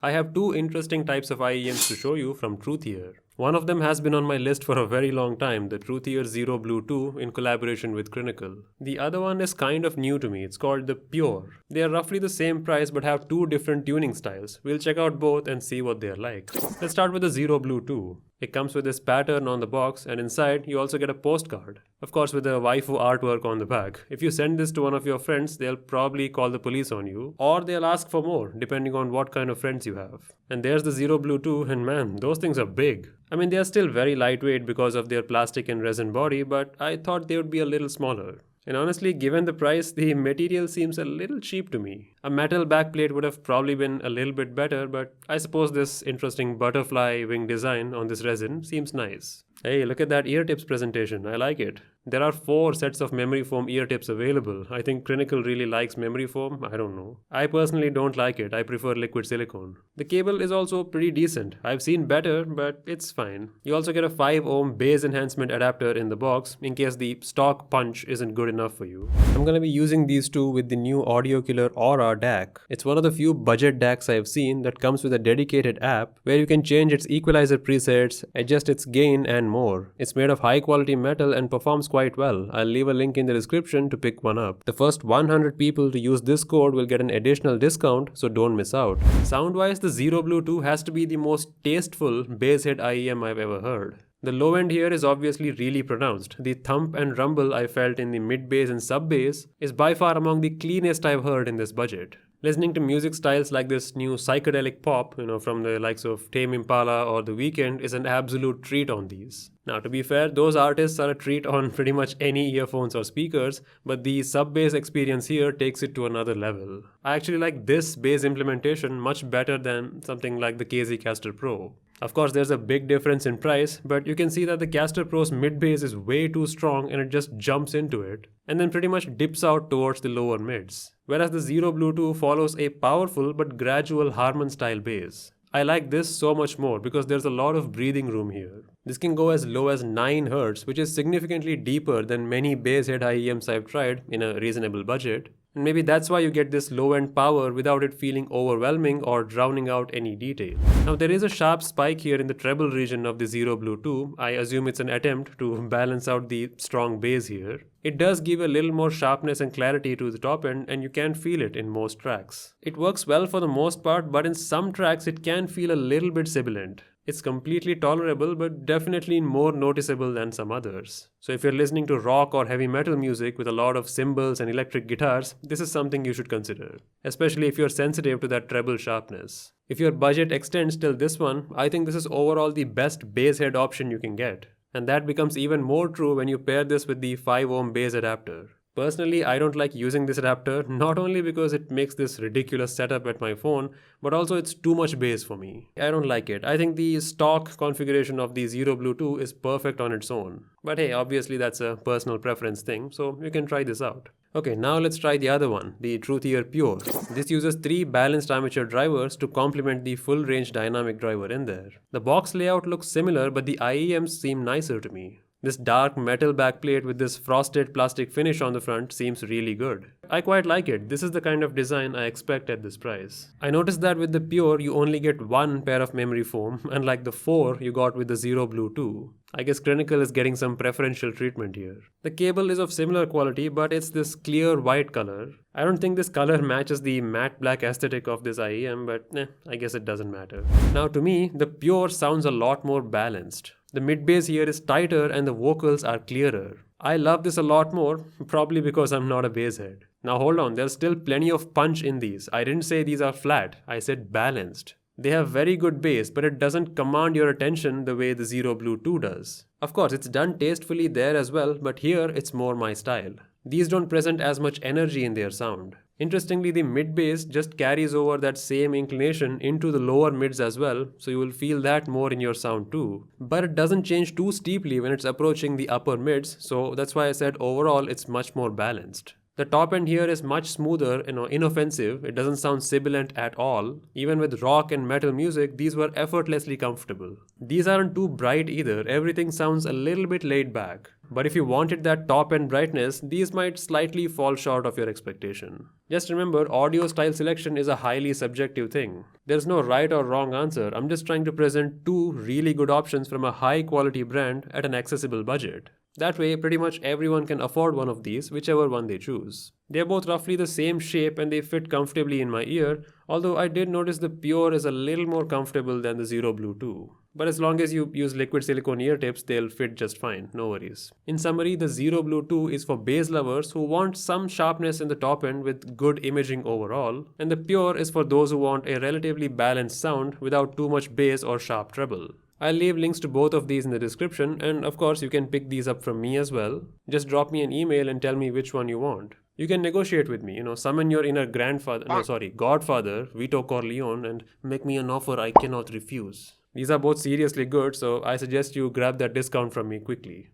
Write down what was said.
I have two interesting types of IEMs to show you from Truthear. One of them has been on my list for a very long time, the Truthear Zero Blue 2 in collaboration with Clinical. The other one is kind of new to me, it's called the Pure. They are roughly the same price but have two different tuning styles. We'll check out both and see what they are like. Let's start with the Zero Blue 2. It comes with this pattern on the box, and inside you also get a postcard. Of course, with the waifu artwork on the back. If you send this to one of your friends, they'll probably call the police on you, or they'll ask for more, depending on what kind of friends you have. And there's the Zero Blue 2, and man, those things are big. I mean, they are still very lightweight because of their plastic and resin body, but I thought they would be a little smaller. And honestly, given the price, the material seems a little cheap to me. A metal backplate would have probably been a little bit better, but I suppose this interesting butterfly wing design on this resin seems nice. Hey, look at that ear tips presentation. I like it. There are 4 sets of memory foam ear tips available. I think Clinical really likes memory foam. I don't know. I personally don't like it. I prefer liquid silicone. The cable is also pretty decent. I've seen better, but it's fine. You also get a 5 ohm bass enhancement adapter in the box in case the stock punch isn't good enough for you. I'm gonna be using these two with the new Audio Killer Aura DAC. It's one of the few budget DACs I've seen that comes with a dedicated app where you can change its equalizer presets, adjust its gain, and more. It's made of high quality metal and performs quite well. I'll leave a link in the description to pick one up. The first 100 people to use this code will get an additional discount, so don't miss out. Sound wise, the Zero Blue 2 has to be the most tasteful bass head IEM I've ever heard. The low end here is obviously really pronounced. The thump and rumble I felt in the mid bass and sub bass is by far among the cleanest I've heard in this budget. Listening to music styles like this new psychedelic pop, from the likes of Tame Impala or The Weeknd is an absolute treat on these. Now, to be fair, those artists are a treat on pretty much any earphones or speakers, but the sub-bass experience here takes it to another level. I actually like this bass implementation much better than something like the KZ Caster Pro. Of course, there's a big difference in price, but you can see that the Caster Pro's mid-bass is way too strong and it just jumps into it, and then pretty much dips out towards the lower mids. Whereas the Zero Blue 2 follows a powerful but gradual Harman style bass. I like this so much more because there's a lot of breathing room here. This can go as low as 9 Hz, which is significantly deeper than many bass head IEMs I've tried in a reasonable budget. And maybe that's why you get this low-end power without it feeling overwhelming or drowning out any detail. Now there is a sharp spike here in the treble region of the Zero Blue 2. I assume it's an attempt to balance out the strong bass here. It does give a little more sharpness and clarity to the top end, and you can feel it in most tracks. It works well for the most part, but in some tracks it can feel a little bit sibilant. It's completely tolerable, but definitely more noticeable than some others. So if you're listening to rock or heavy metal music with a lot of cymbals and electric guitars, this is something you should consider, especially if you're sensitive to that treble sharpness. If your budget extends till this one, I think this is overall the best bass head option you can get. And that becomes even more true when you pair this with the 5 ohm bass adapter. Personally, I don't like using this adapter, not only because it makes this ridiculous setup at my phone, but also it's too much bass for me. I don't like it. I think the stock configuration of the Zero Blue 2 is perfect on its own. But hey, obviously that's a personal preference thing, so you can try this out. Okay, now let's try the other one, the Truthear Pure. This uses 3 balanced armature drivers to complement the full range dynamic driver in there. The box layout looks similar, but the IEMs seem nicer to me. This dark metal backplate with this frosted plastic finish on the front seems really good. I quite like it. This is the kind of design I expect at this price. I noticed that with the Pure you only get 1 pair of memory foam, unlike the 4 you got with the Zero Blue 2. I guess Clinical is getting some preferential treatment here. The cable is of similar quality, but it's this clear white color. I don't think this color matches the matte black aesthetic of this IEM, but I guess it doesn't matter. Now to me, the Pure sounds a lot more balanced. The mid-bass here is tighter and the vocals are clearer. I love this a lot more, probably because I'm not a bass head. Now hold on, there's still plenty of punch in these. I didn't say these are flat, I said balanced. They have very good bass, but it doesn't command your attention the way the Zero Blue 2 does. Of course, it's done tastefully there as well, but here it's more my style. These don't present as much energy in their sound. Interestingly, the mid-bass just carries over that same inclination into the lower mids as well, so you will feel that more in your sound too. But it doesn't change too steeply when it's approaching the upper mids, so that's why I said overall it's much more balanced. The top end here is much smoother and inoffensive. It doesn't sound sibilant at all. Even with rock and metal music, these were effortlessly comfortable. These aren't too bright either. Everything sounds a little bit laid back. But if you wanted that top end brightness, these might slightly fall short of your expectation. Just remember, audio style selection is a highly subjective thing. There's no right or wrong answer. I'm just trying to present two really good options from a high quality brand at an accessible budget. That way, pretty much everyone can afford one of these, whichever one they choose. They're both roughly the same shape and they fit comfortably in my ear, although I did notice the Pure is a little more comfortable than the Zero Blue too. But as long as you use liquid silicone ear tips, they'll fit just fine, no worries. In summary, the Zero Blue 2 is for bass lovers who want some sharpness in the top end with good imaging overall, and the Pure is for those who want a relatively balanced sound without too much bass or sharp treble. I'll leave links to both of these in the description, and of course you can pick these up from me as well. Just drop me an email and tell me which one you want. You can negotiate with me, summon your inner godfather, Vito Corleone, and make me an offer I cannot refuse. These are both seriously good, so I suggest you grab that discount from me quickly.